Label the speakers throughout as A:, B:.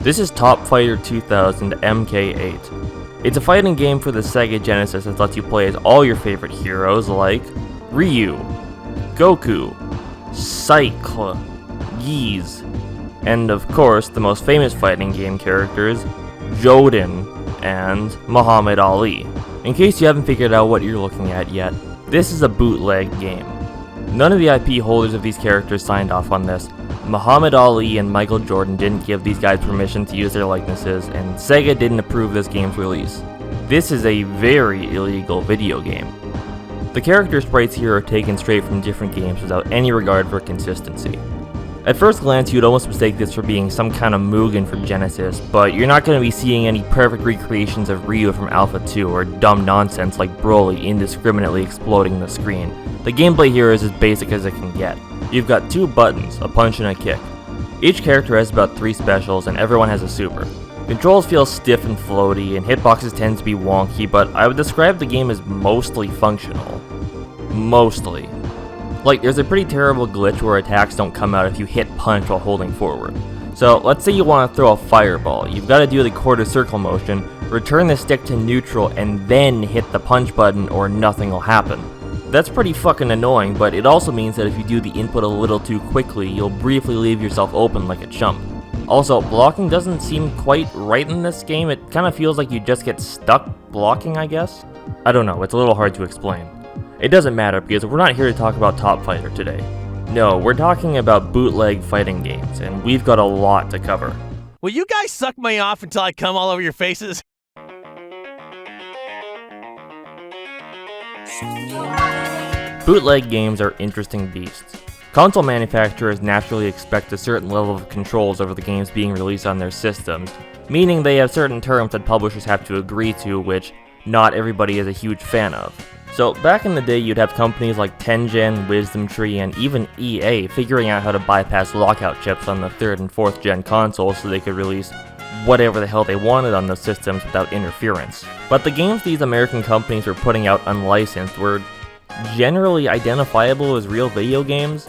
A: This is Top Fighter 2000 MK8. It's a fighting game for the Sega Genesis that lets you play as all your favorite heroes like Ryu, Goku, Cycle, Geese, and of course the most famous fighting game characters, Joden and Muhammad Ali. In case you haven't figured out what you're looking at yet, this is a bootleg game. None of the IP holders of these characters signed off on this. Muhammad Ali and Michael Jordan didn't give these guys permission to use their likenesses, and Sega didn't approve this game's release. This is a very illegal video game. The character sprites here are taken straight from different games without any regard for consistency. At first glance, you'd almost mistake this for being some kind of Mugen for Genesis, but you're not going to be seeing any perfect recreations of Ryu from Alpha 2 or dumb nonsense like Broly indiscriminately exploding the screen. The gameplay here is as basic as it can get. You've got two buttons, a punch and a kick. Each character has about 3 specials and everyone has a super. Controls feel stiff and floaty and hitboxes tend to be wonky, but I would describe the game as mostly functional. Mostly. Like, there's a pretty terrible glitch where attacks don't come out if you hit punch while holding forward. So, let's say you want to throw a fireball. You've got to do the quarter circle motion, return the stick to neutral, and then hit the punch button or nothing will happen. That's pretty fucking annoying, but it also means that if you do the input a little too quickly, you'll briefly leave yourself open like a chump. Also, blocking doesn't seem quite right in this game. It kind of feels like you just get stuck blocking, I guess? I don't know, it's a little hard to explain. It doesn't matter because we're not here to talk about Top Fighter today. No, we're talking about bootleg fighting games, and we've got a lot to cover.
B: Will you guys suck me off until I come all over your faces?
A: Bootleg games are interesting beasts. Console manufacturers naturally expect a certain level of controls over the games being released on their systems, meaning they have certain terms that publishers have to agree to, which not everybody is a huge fan of. So back in the day, you'd have companies like Tengen, Wisdom Tree, and even EA figuring out how to bypass lockout chips on the 3rd and 4th gen consoles so they could release whatever the hell they wanted on those systems without interference. But the games these American companies were putting out unlicensed were generally identifiable as real video games.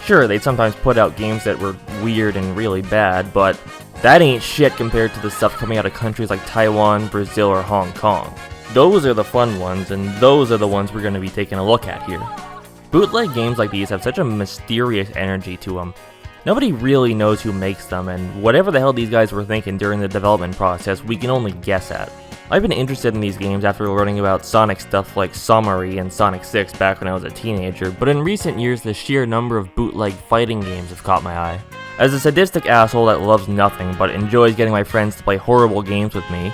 A: Sure, they'd sometimes put out games that were weird and really bad, but that ain't shit compared to the stuff coming out of countries like Taiwan, Brazil, or Hong Kong. Those are the fun ones, and those are the ones we're going to be taking a look at here. Bootleg games like these have such a mysterious energy to them. Nobody really knows who makes them, and whatever the hell these guys were thinking during the development process, we can only guess at. I've been interested in these games after learning about Sonic stuff like Somari and Sonic 6 back when I was a teenager, but in recent years the sheer number of bootleg fighting games have caught my eye. As a sadistic asshole that loves nothing but enjoys getting my friends to play horrible games with me,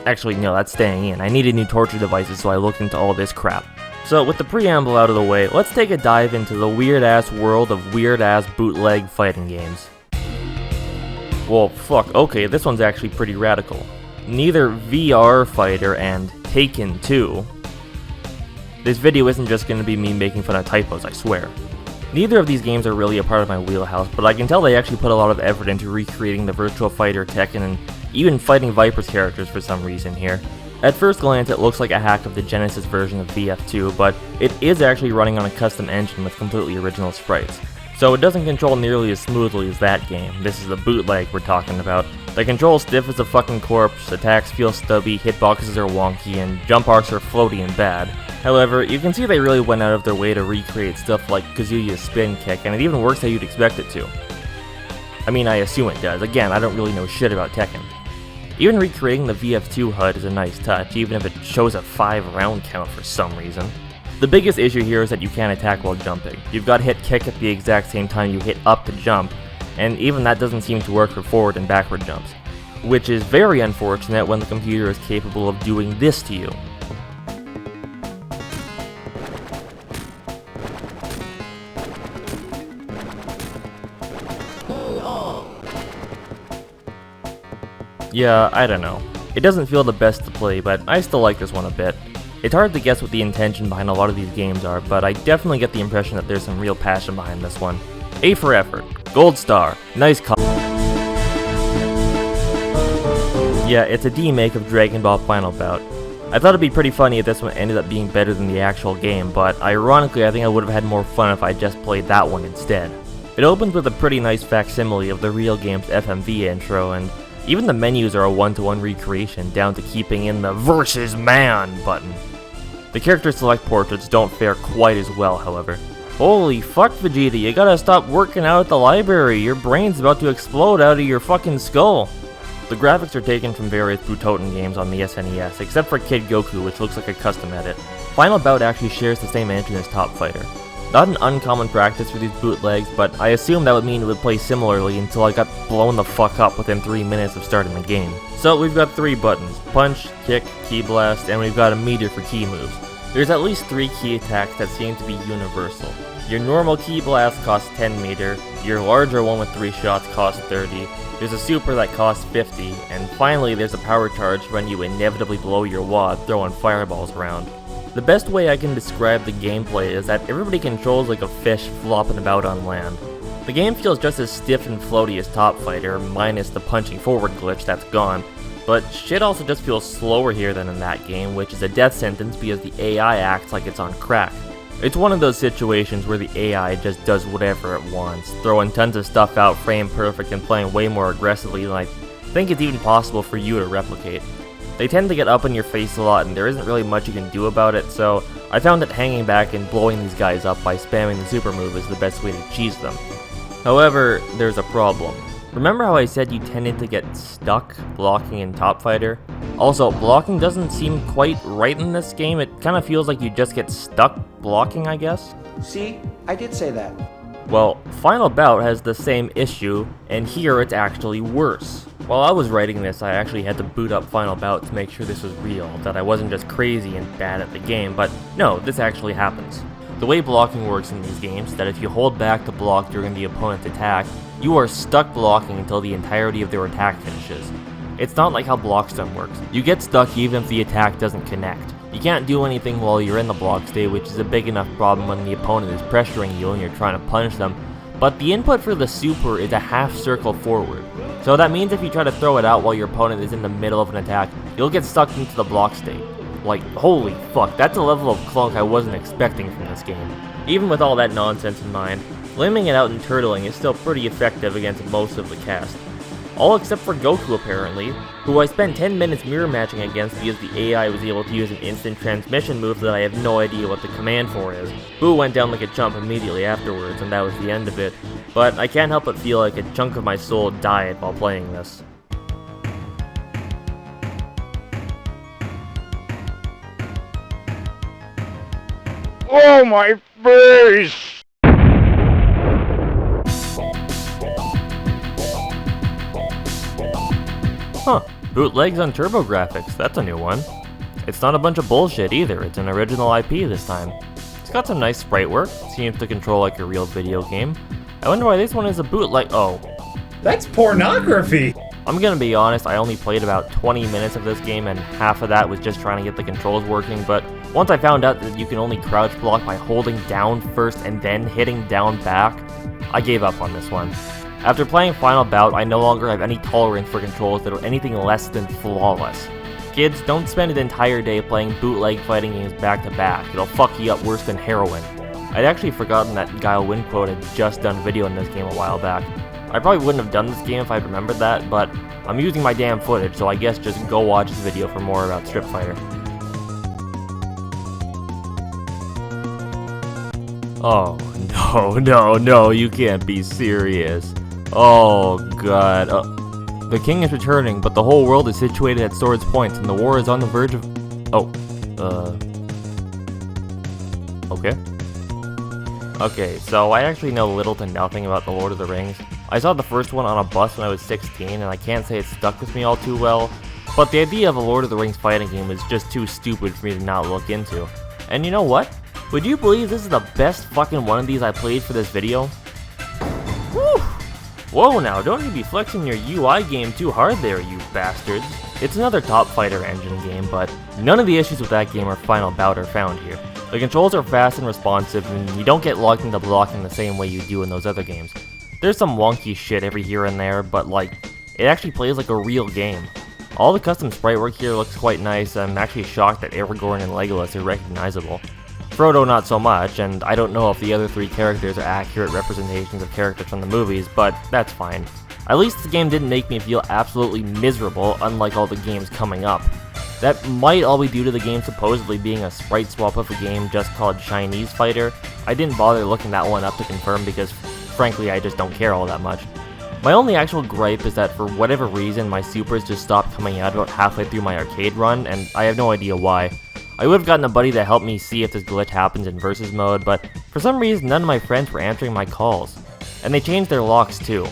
A: actually, no, that's staying in. I needed new torture devices, so I looked into all this crap. So, with the preamble out of the way, let's take a dive into the weird-ass world of weird-ass bootleg fighting games. Well, fuck, okay, this one's actually pretty radical. Neither VR Fighter and Tekken 2. This video isn't just going to be me making fun of typos, I swear. Neither of these games are really a part of my wheelhouse, but I can tell they actually put a lot of effort into recreating the Virtua Fighter, Tekken, and even Fighting Viper's characters for some reason here. At first glance, it looks like a hack of the Genesis version of VF2, but it is actually running on a custom engine with completely original sprites. So it doesn't control nearly as smoothly as that game. This is the bootleg we're talking about. The control's stiff as a fucking corpse, attacks feel stubby, hitboxes are wonky, and jump arcs are floaty and bad. However, you can see they really went out of their way to recreate stuff like Kazuya's spin kick, and it even works how you'd expect it to. I mean, I assume it does. Again, I don't really know shit about Tekken. Even recreating the VF2 HUD is a nice touch, even if it shows a 5 round count for some reason. The biggest issue here is that you can't attack while jumping. You've got to hit kick at the exact same time you hit up to jump, and even that doesn't seem to work for forward and backward jumps. Which is very unfortunate when the computer is capable of doing this to you. Yeah, I don't know. It doesn't feel the best to play, but I still like this one a bit. It's hard to guess what the intention behind a lot of these games are, but I definitely get the impression that there's some real passion behind this one. A for effort. Gold star. Nice call. Yeah, it's a remake of Dragon Ball Final Bout. I thought it'd be pretty funny if this one ended up being better than the actual game, but ironically I think I would have had more fun if I just played that one instead. It opens with a pretty nice facsimile of the real game's FMV intro, and even the menus are a one-to-one recreation down to keeping in the Versus Man button. The character select portraits don't fare quite as well, however. Holy fuck, Vegeta, you gotta stop working out at the library, your brain's about to explode out of your fucking skull. The graphics are taken from various Butoden games on the SNES, except for Kid Goku, which looks like a custom edit. Final Bout actually shares the same engine as Top Fighter. Not an uncommon practice for these bootlegs, but I assumed that would mean it would play similarly until I got blown the fuck up within 3 minutes of starting the game. So we've got 3 buttons: punch, kick, ki blast, and we've got a meter for ki moves. There's at least 3 ki attacks that seem to be universal. Your normal ki blast costs 10 meter, your larger one with 3 shots costs 30, there's a super that costs 50, and finally there's a power charge when you inevitably blow your wad throwing fireballs around. The best way I can describe the gameplay is that everybody controls like a fish flopping about on land. The game feels just as stiff and floaty as Top Fighter, minus the punching forward glitch that's gone, but shit also just feels slower here than in that game, which is a death sentence because the AI acts like it's on crack. It's one of those situations where the AI just does whatever it wants, throwing tons of stuff out frame perfect and playing way more aggressively than I think it's even possible for you to replicate. They tend to get up in your face a lot and there isn't really much you can do about it, so I found that hanging back and blowing these guys up by spamming the super move is the best way to cheese them. However, there's a problem. Remember how I said you tended to get stuck blocking in Top Fighter? Also, blocking doesn't seem quite right in this game. It kind of feels like you just get stuck blocking, I guess.
C: See, I did say that.
A: Well, Final Bout has the same issue, and here it's actually worse. While I was writing this, I actually had to boot up Final Bout to make sure this was real, that I wasn't just crazy and bad at the game, but no, this actually happens. The way blocking works in these games is that if you hold back to block during the opponent's attack, you are stuck blocking until the entirety of their attack finishes. It's not like how block stun works. You get stuck even if the attack doesn't connect. You can't do anything while you're in the block state, which is a big enough problem when the opponent is pressuring you and you're trying to punish them, but the input for the super is a half circle forward. So that means if you try to throw it out while your opponent is in the middle of an attack, you'll get stuck into the block state. Like, holy fuck, that's a level of clunk I wasn't expecting from this game. Even with all that nonsense in mind, limiting it out and turtling is still pretty effective against most of the cast. All except for Goku apparently, who I spent 10 minutes mirror matching against because the AI was able to use an instant transmission move that I have no idea what the command for is. Boo went down like a chump immediately afterwards and that was the end of it, but I can't help but feel like a chunk of my soul died while playing this.
D: Oh my face!
A: Huh, Bootlegs on TurboGrafx, that's a new one. It's not a bunch of bullshit either, it's an original IP this time. It's got some nice sprite work, seems to control like a real video game. I wonder why this one is a bootleg. Oh.
E: That's pornography!
A: I'm gonna be honest, I only played about 20 minutes of this game and half of that was just trying to get the controls working, but once I found out that you can only crouch block by holding down first and then hitting down back, I gave up on this one. After playing Final Bout, I no longer have any tolerance for controls that are anything less than flawless. Kids, don't spend an entire day playing bootleg fighting games back to back, it'll fuck you up worse than heroin. I'd actually forgotten that Guile Windquote had just done video in this game a while back. I probably wouldn't have done this game if I'd remembered that, but I'm using my damn footage, so I guess just go watch this video for more about Strip Fighter. Oh, no, you can't be serious. Oh, God. The king is returning, but the whole world is situated at Sword's Point, and the war is on the verge of... Okay. Okay, so I actually know little to nothing about The Lord of the Rings. I saw the first one on a bus when I was 16, and I can't say it stuck with me all too well, but the idea of a Lord of the Rings fighting game is just too stupid for me to not look into. And you know what? Would you believe this is the best fucking one of these I played for this video? Whew! Whoa now, don't you be flexing your UI game too hard there, you bastards. It's another Top Fighter engine game, but none of the issues with that game or Final Bout are found here. The controls are fast and responsive, and you don't get locked into blocking the same way you do in those other games. There's some wonky shit every here and there, but like, it actually plays like a real game. All the custom sprite work here looks quite nice. I'm actually shocked that Aragorn and Legolas are recognizable. Frodo not so much, and I don't know if the other 3 characters are accurate representations of characters from the movies, but that's fine. At least the game didn't make me feel absolutely miserable, unlike all the games coming up. That might all be due to the game supposedly being a sprite swap of a game just called Chinese Fighter. I didn't bother looking that one up to confirm because, frankly, I just don't care all that much. My only actual gripe is that for whatever reason, my supers just stopped coming out about halfway through my arcade run, and I have no idea why. I would have gotten a buddy to help me see if this glitch happens in versus mode, but for some reason none of my friends were answering my calls. And they changed their locks too.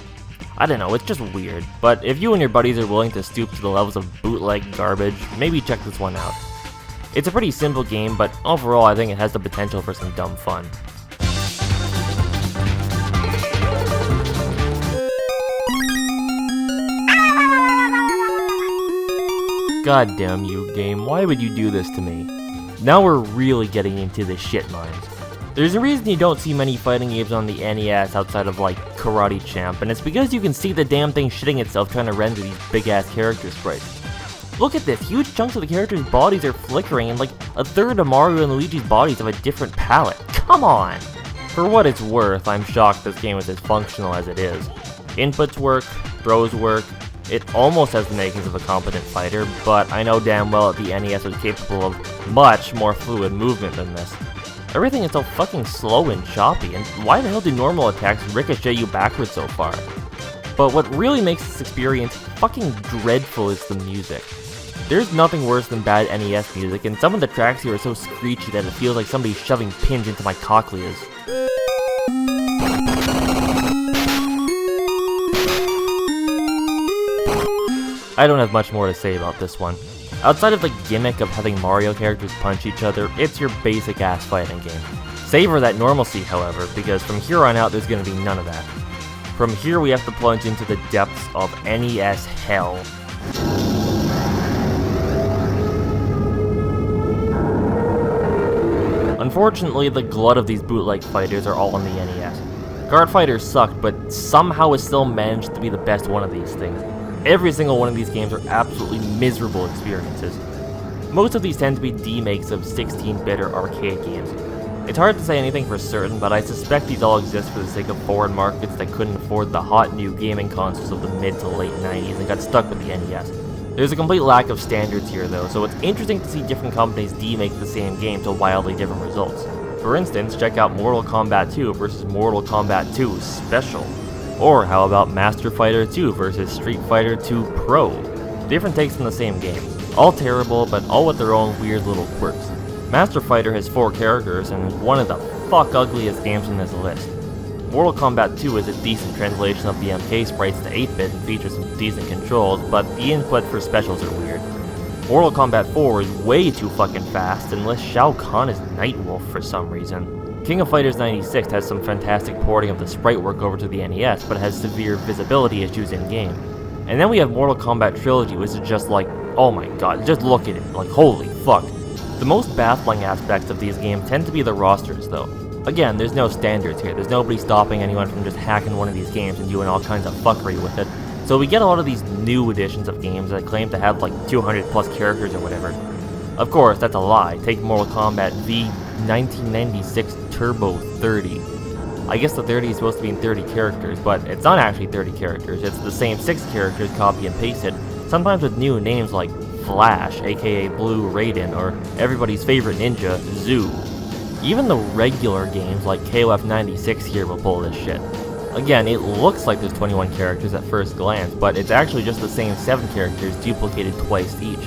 A: I don't know, it's just weird, but if you and your buddies are willing to stoop to the levels of bootleg garbage, maybe check this one out. It's a pretty simple game, but overall I think it has the potential for some dumb fun. God damn you, game, why would you do this to me? Now we're really getting into the shit mines. There's a reason you don't see many fighting games on the NES outside of like Karate Champ, and it's because you can see the damn thing shitting itself trying to render these big ass character sprites. Look at this, huge chunks of the characters' bodies are flickering and like a third of Mario and Luigi's bodies have a different palette. Come on! For what it's worth, I'm shocked this game is as functional as it is. Inputs work, throws work, it almost has the makings of a competent fighter, but I know damn well that the NES was capable of much more fluid movement than this. Everything is so fucking slow and choppy, and why the hell do normal attacks ricochet you backwards so far? But what really makes this experience fucking dreadful is the music. There's nothing worse than bad NES music, and some of the tracks here are so screechy that it feels like somebody's shoving pins into my cochleas. I don't have much more to say about this one. Outside of the gimmick of having Mario characters punch each other, it's your basic ass fighting game. Savor that normalcy, however, because from here on out there's gonna be none of that. From here we have to plunge into the depths of NES hell. Unfortunately, the glut of these bootleg fighters are all on the NES. Kart Fighter sucked, but somehow it still managed to be the best one of these things. Every single one of these games are absolutely miserable experiences. Most of these tend to be demakes of 16-bit or arcade games. It's hard to say anything for certain, but I suspect these all exist for the sake of foreign markets that couldn't afford the hot new gaming consoles of the mid to late 90s and got stuck with the NES. There's a complete lack of standards here though, so it's interesting to see different companies demake the same game to wildly different results. For instance, check out Mortal Kombat 2 versus Mortal Kombat 2 Special. Or how about Master Fighter 2 versus Street Fighter 2 Pro? Different takes on the same game. All terrible, but all with their own weird little quirks. Master Fighter has 4 characters and is one of the fuck ugliest games on this list. Mortal Kombat 2 is a decent translation of the MK sprites to 8-bit and features some decent controls, but the input for specials are weird. Mortal Kombat 4 is way too fucking fast and lists Shao Kahn as Nightwolf for some reason. King of Fighters 96 has some fantastic porting of the sprite work over to the NES, but has severe visibility issues in-game. And then we have Mortal Kombat Trilogy, which is just like, oh my god, just look at it, like holy fuck. The most baffling aspects of these games tend to be the rosters though. Again, there's no standards here, there's nobody stopping anyone from just hacking one of these games and doing all kinds of fuckery with it. So we get a lot of these new editions of games that claim to have like 200 plus characters or whatever. Of course, that's a lie. Take Mortal Kombat V 1996 Turbo 30. I guess the 30 is supposed to mean 30 characters, but it's not actually 30 characters, it's the same 6 characters copy and pasted, sometimes with new names like Flash, aka Blue Raiden, or everybody's favorite ninja, Zoo. Even the regular games like KOF 96 here will pull this shit. Again, it looks like there's 21 characters at first glance, but it's actually just the same 7 characters duplicated twice each.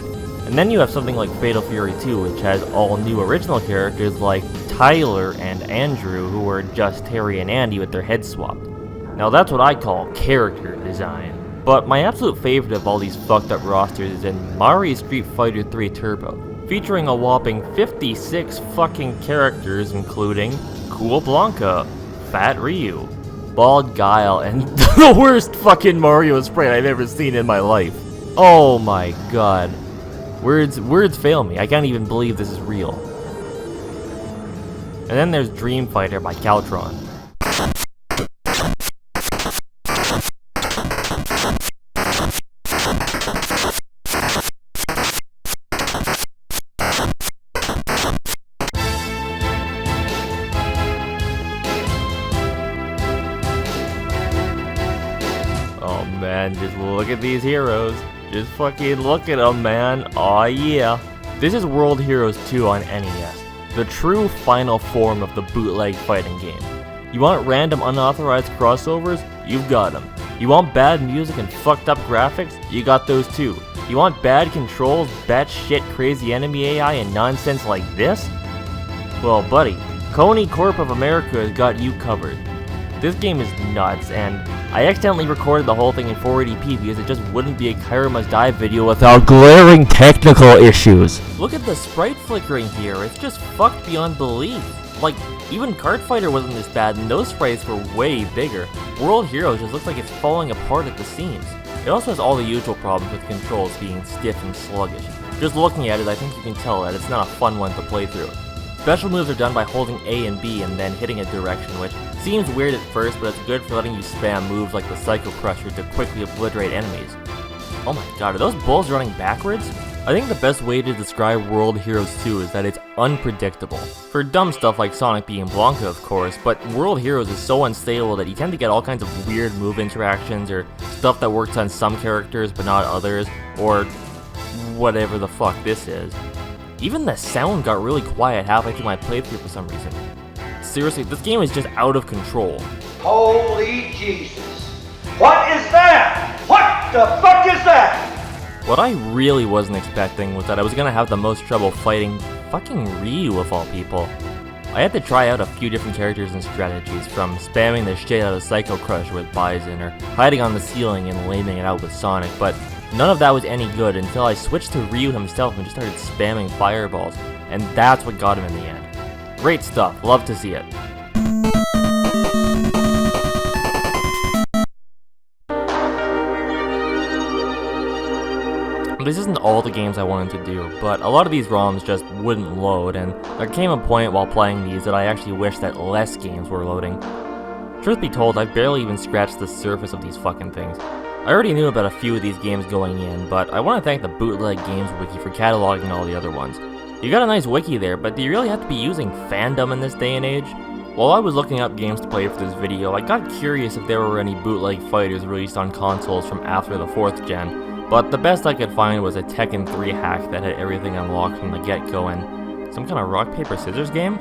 A: And then you have something like Fatal Fury 2, which has all new original characters like Tyler and Andrew, who are just Terry and Andy with their heads swapped. Now that's what I call character design. But my absolute favorite of all these fucked up rosters is in Mario Street Fighter 3 Turbo, featuring a whopping 56 fucking characters including Cool Blanca, Fat Ryu, Bald Guile, and the worst fucking Mario sprite I've ever seen in my life. Oh my god. Words fail me. I can't even believe this is real. And then there's Dream Fighter by Caltron. And just look at these heroes. Just fucking look at them, man. Aw yeah. This is World Heroes 2 on NES. The true final form of the bootleg fighting game. You want random unauthorized crossovers? You've got them. You want bad music and fucked up graphics? You got those too. You want bad controls, batshit crazy enemy AI and nonsense like this? Well buddy, Coney Corp of America has got you covered. This game is nuts, and I accidentally recorded the whole thing in 480p because it just wouldn't be a Kyra Must Die video without glaring technical issues. Look at the sprite flickering here, it's just fucked beyond belief. Like, even Kart Fighter wasn't this bad and those sprites were way bigger. World Heroes just looks like it's falling apart at the seams. It also has all the usual problems with controls being stiff and sluggish. Just looking at it, I think you can tell that it's not a fun one to play through. Special moves are done by holding A and B and then hitting a direction, which seems weird at first, but it's good for letting you spam moves like the Psycho Crusher to quickly obliterate enemies. Oh my god, are those bulls running backwards? I think the best way to describe World Heroes 2 is that it's unpredictable. For dumb stuff like Sonic being Blanca, of course, but World Heroes is so unstable that you tend to get all kinds of weird move interactions or stuff that works on some characters but not others, or whatever the fuck this is. Even the sound got really quiet halfway through my playthrough for some reason. Seriously, this game is just out of control.
C: Holy Jesus. What is that? What the fuck is that?
A: What I really wasn't expecting was that I was gonna have the most trouble fighting fucking Ryu of all people. I had to try out a few different characters and strategies, from spamming the shit out of Psycho Crush with Bison or hiding on the ceiling and laming it out with Sonic, but none of that was any good until I switched to Ryu himself and just started spamming fireballs, and that's what got him in the end. Great stuff, love to see it. This isn't all the games I wanted to do, but a lot of these ROMs just wouldn't load, and there came a point while playing these that I actually wished that less games were loading. Truth be told, I've barely even scratched the surface of these fucking things. I already knew about a few of these games going in, but I want to thank the Bootleg Games Wiki for cataloging all the other ones. You got a nice wiki there, but do you really have to be using fandom in this day and age? While I was looking up games to play for this video, I got curious if there were any bootleg fighters released on consoles from after the 4th gen. But the best I could find was a Tekken 3 hack that had everything unlocked from the get-go and some kind of rock, paper, scissors game?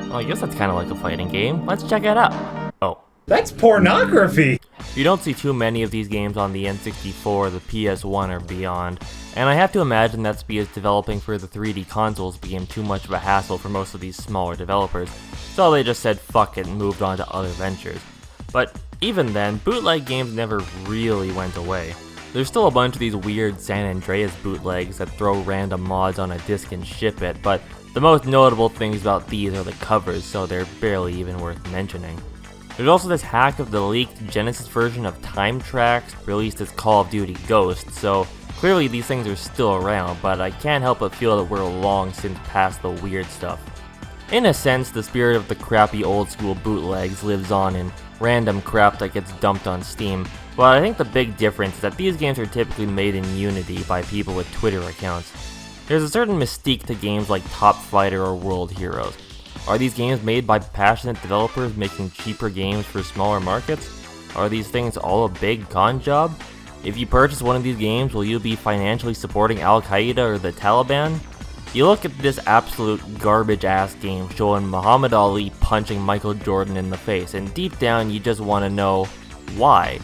A: Well, I guess that's kind of like a fighting game. Let's check it out. Oh.
E: That's pornography!
A: You don't see too many of these games on the N64, the PS1, or beyond, and I have to imagine that's because developing for the 3D consoles became too much of a hassle for most of these smaller developers, so they just said fuck it and moved on to other ventures. But even then, bootleg games never really went away. There's still a bunch of these weird San Andreas bootlegs that throw random mods on a disc and ship it, but the most notable things about these are the covers, so they're barely even worth mentioning. There's also this hack of the leaked Genesis version of Time Tracks, released as Call of Duty Ghost, so clearly these things are still around, but I can't help but feel that we're long since past the weird stuff. In a sense, the spirit of the crappy old school bootlegs lives on in random crap that gets dumped on Steam, but I think the big difference is that these games are typically made in Unity by people with Twitter accounts. There's a certain mystique to games like Top Fighter or World Heroes. Are these games made by passionate developers making cheaper games for smaller markets? Are these things all a big con job? If you purchase one of these games, will you be financially supporting Al-Qaeda or the Taliban? You look at this absolute garbage-ass game showing Muhammad Ali punching Michael Jordan in the face, and deep down you just want to know why.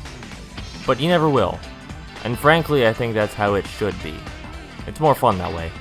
A: But you never will. And frankly, I think that's how it should be. It's more fun that way.